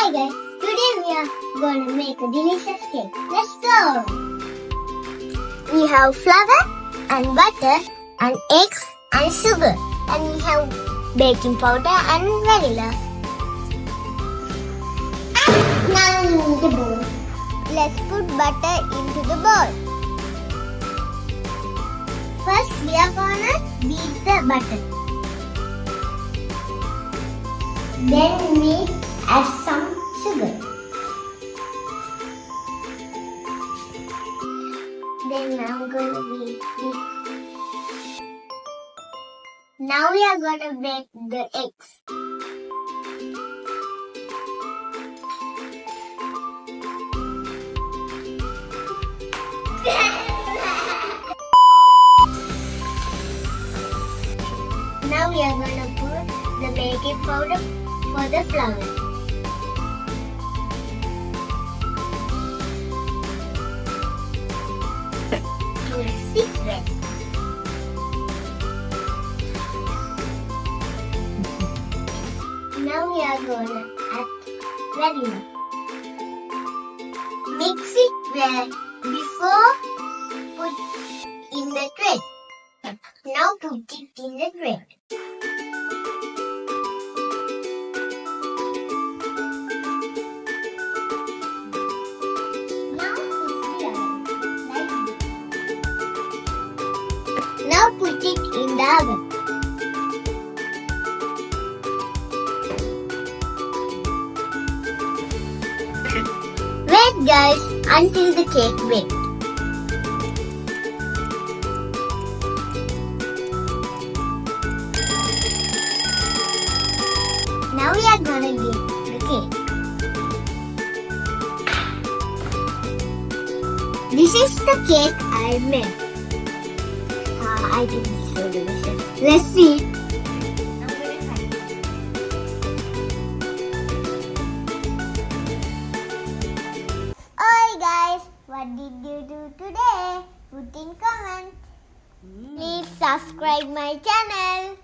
Hi guys, today we are going to make a delicious cake. Let's go! We have flour and butter and eggs and sugar, and we have baking powder and vanilla. Now we need a bowl. Let's put butter into the bowl. First we are gonna beat the butter. Then we add some sugar. Then I'm gonna beat it. Now we are gonna bake the eggs. Now we are gonna put the baking powder for the flour. Mix it well. Now we are gonna add vanilla. Mix it well before put in the tray. Now put it in the tray. Now put it in the oven. Wait guys until the cake bakes. Now we are gonna bake the cake. This is the cake I made. I think it's so delicious. Let's see. I'm gonna try. Oi guys, what did you do today? Put in comment. Please subscribe my channel.